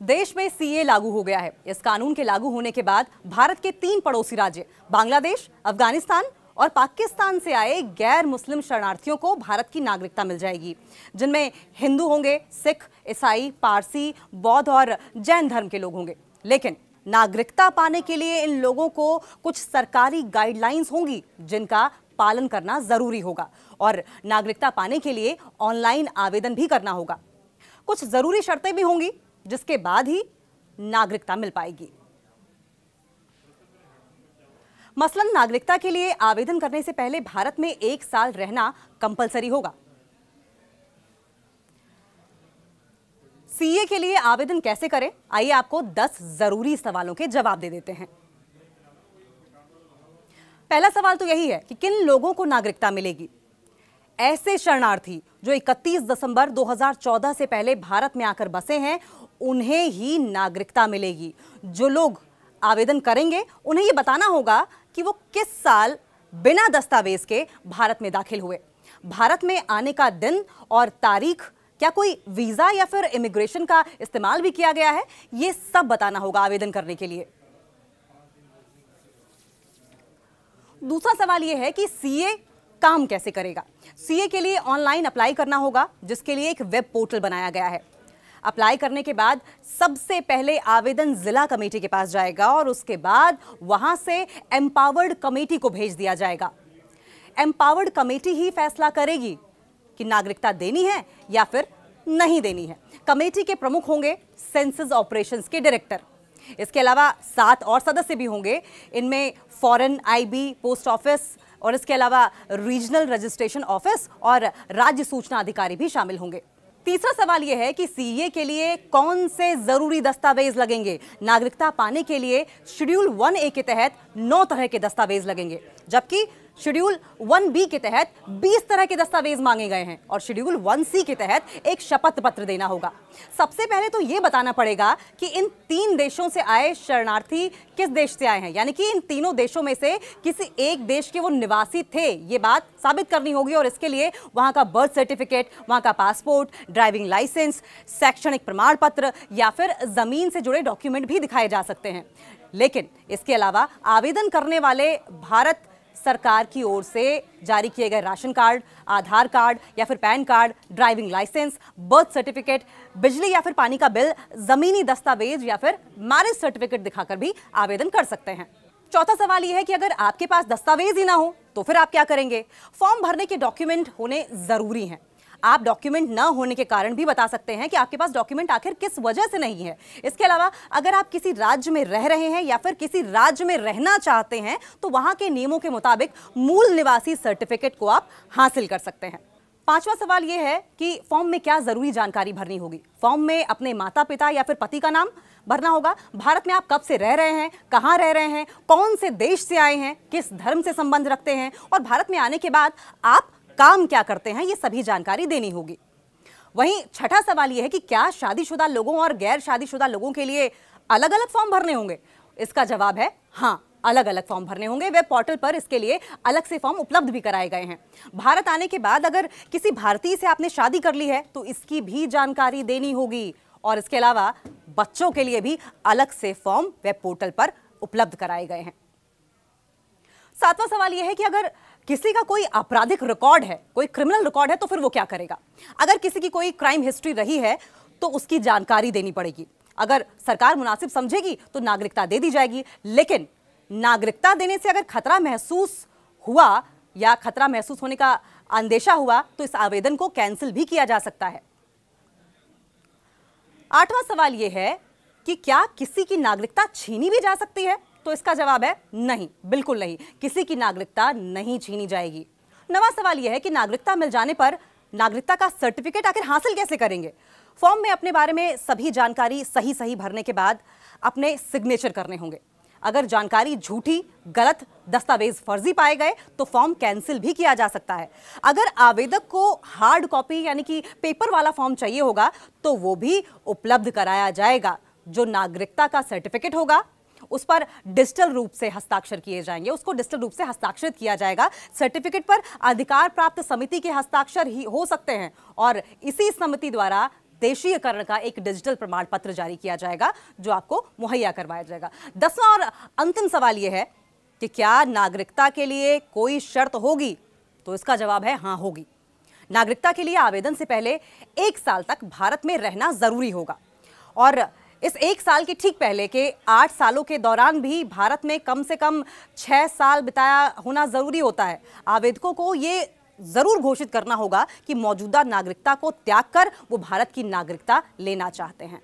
देश में सीए लागू हो गया है। इस कानून के लागू होने के बाद भारत के 3 पड़ोसी राज्य बांग्लादेश, अफगानिस्तान और पाकिस्तान से आए गैर मुस्लिम शरणार्थियों को भारत की नागरिकता मिल जाएगी, जिनमें हिंदू होंगे, सिख, ईसाई, पारसी, बौद्ध और जैन धर्म के लोग होंगे। लेकिन नागरिकता पाने के लिए इन लोगों को कुछ सरकारी गाइडलाइंस होंगी जिनका पालन करना जरूरी होगा और नागरिकता पाने के लिए ऑनलाइन आवेदन भी करना होगा। कुछ जरूरी शर्तें भी होंगी जिसके बाद ही नागरिकता मिल पाएगी। मसलन नागरिकता के लिए आवेदन करने से पहले भारत में 1 साल रहना कंपलसरी होगा। सीए के लिए आवेदन कैसे करें, आइए आपको 10 जरूरी सवालों के जवाब दे देते हैं। पहला सवाल तो यही है कि किन लोगों को नागरिकता मिलेगी। ऐसे शरणार्थी जो 31 दिसंबर 2014 से पहले भारत में आकर बसे हैं, उन्हें ही नागरिकता मिलेगी। जो लोग आवेदन करेंगे उन्हें यह बताना होगा कि वो किस साल बिना दस्तावेज के भारत में दाखिल हुए। भारत में आने का दिन और तारीख, क्या कोई वीजा या फिर इमिग्रेशन का इस्तेमाल भी किया गया है, ये सब बताना होगा आवेदन करने के लिए। दूसरा सवाल यह है कि सीए काम कैसे करेगा। सीए के लिए ऑनलाइन अप्लाई करना होगा, जिसके लिए एक वेब पोर्टल बनाया गया है। अप्लाई करने के बाद सबसे पहले आवेदन जिला कमेटी के पास जाएगा और उसके बाद वहां से एम्पावर्ड कमेटी को भेज दिया जाएगा। एम्पावर्ड कमेटी ही फैसला करेगी कि नागरिकता देनी है या फिर नहीं देनी है। कमेटी के प्रमुख होंगे सेंसस ऑपरेशंस के डायरेक्टर। इसके अलावा 7 और सदस्य भी होंगे। इनमें फॉरेन आईबी, पोस्ट ऑफिस और इसके अलावा रीजनल रजिस्ट्रेशन ऑफिस और राज्य सूचना अधिकारी भी शामिल होंगे। तीसरा सवाल यह है कि सीए के लिए कौन से जरूरी दस्तावेज लगेंगे। नागरिकता पाने के लिए शेड्यूल 1A के तहत 9 तरह के दस्तावेज लगेंगे, जबकि शेड्यूल 1B के तहत 20 तरह के दस्तावेज मांगे गए हैं और शेड्यूल 1C के तहत एक शपथ पत्र देना होगा। सबसे पहले तो यह बताना पड़ेगा कि इन 3 देशों से आए शरणार्थी किस देश से आए हैं, यानी कि इन तीनों देशों में से किसी एक देश के वो निवासी थे, ये बात साबित करनी होगी। और इसके लिए वहां का बर्थ सर्टिफिकेट, वहां का पासपोर्ट, ड्राइविंग लाइसेंस, शैक्षणिक प्रमाण पत्र या फिर जमीन से जुड़े डॉक्यूमेंट भी दिखाए जा सकते हैं। लेकिन इसके अलावा आवेदन करने वाले भारत सरकार की ओर से जारी किए गए राशन कार्ड, आधार कार्ड या फिर PAN card, driving licence, birth certificate, बिजली या फिर पानी का बिल, जमीनी दस्तावेज या फिर मैरिज सर्टिफिकेट दिखाकर भी आवेदन कर सकते हैं। चौथा सवाल यह है कि अगर आपके पास दस्तावेज ही ना हो तो फिर आप क्या करेंगे। फॉर्म भरने के डॉक्यूमेंट होने जरूरी हैं। आप डॉक्यूमेंट न होने के कारण भी बता सकते हैं कि आपके पास डॉक्यूमेंट आखिर किस वजह से नहीं है। इसके अलावा अगर आप किसी राज्य में रह रहे हैं या फिर किसी राज्य में रहना चाहते हैं तो वहां के नियमों के मुताबिक मूल निवासी सर्टिफिकेट को आप हासिल कर सकते हैं। पांचवा सवाल यह है कि फॉर्म में क्या जरूरी जानकारी भरनी होगी। फॉर्म में अपने माता पिता या फिर पति का नाम भरना होगा, भारत में आप कब से रह रहे हैं, कहां रह रहे हैं, कौन से देश से आए हैं, किस धर्म से संबंध रखते हैं और भारत में आने के बाद आप काम क्या करते हैं, ये सभी जानकारी देनी होगी। वहीं छठा सवाल यह है कि क्या शादीशुदा लोगों और गैर शादीशुदा लोगों के लिए अलग अलग फॉर्म भरने होंगे। इसका जवाब है हाँ, अलग अलग फॉर्म भरने होंगे। वेब पोर्टल पर इसके लिए अलग से फॉर्म उपलब्ध भी कराए गए हैं। भारत आने के बाद अगर किसी भारतीय से आपने शादी कर ली है तो इसकी भी जानकारी देनी होगी और इसके अलावा बच्चों के लिए भी अलग से फॉर्म वेब पोर्टल पर उपलब्ध कराए गए हैं। 7वां सवाल यह है कि अगर किसी का कोई आपराधिक रिकॉर्ड है, कोई क्रिमिनल रिकॉर्ड है, तो फिर वो क्या करेगा। अगर किसी की कोई क्राइम हिस्ट्री रही है तो उसकी जानकारी देनी पड़ेगी। अगर सरकार मुनासिब समझेगी तो नागरिकता दे दी जाएगी। लेकिन नागरिकता देने से अगर खतरा महसूस हुआ या खतरा महसूस होने का अंदेशा हुआ तो इस आवेदन को कैंसिल भी किया जा सकता है। 8वां सवाल यह है कि क्या किसी की नागरिकता छीनी भी जा सकती है, तो इसका जवाब है नहीं, बिल्कुल नहीं, किसी की नागरिकता नहीं छीनी जाएगी। 9वां सवाल यह है कि नागरिकता मिल जाने पर नागरिकता का सर्टिफिकेट आखिर हासिल कैसे करेंगे। फॉर्म में अपने बारे में सभी जानकारी सही भरने के बाद अपने सिग्नेचर करने होंगे। अगर जानकारी झूठी, गलत, दस्तावेज फर्जी पाए गए तो फॉर्म कैंसिल भी किया जा सकता है। अगर आवेदक को हार्ड कॉपी यानी कि पेपर वाला फॉर्म चाहिए होगा तो वो भी उपलब्ध कराया जाएगा। जो नागरिकता का सर्टिफिकेट होगा उस पर डिजिटल रूप से हस्ताक्षर किए जाएंगे, उसको डिजिटल रूप से हस्ताक्षरित किया जाएगा। सर्टिफिकेट पर अधिकार प्राप्त समिति के हस्ताक्षर ही हो सकते हैं और इसी समिति द्वारा देशीयकरण का एक डिजिटल प्रमाण पत्र जारी किया जाएगा जो आपको मुहैया करवाया जाएगा। 10वां और अंतिम सवाल यह है कि क्या नागरिकता के लिए कोई शर्त होगी? तो इसका जवाब है हाँ, होगी। नागरिकता के लिए आवेदन से पहले 1 साल तक भारत में रहना जरूरी होगा और इस 1 साल के ठीक पहले के 8 सालों के दौरान भी भारत में कम से कम 6 साल बिताया होना जरूरी होता है। आवेदकों को ये जरूर घोषित करना होगा कि मौजूदा नागरिकता को त्याग कर वो भारत की नागरिकता लेना चाहते हैं।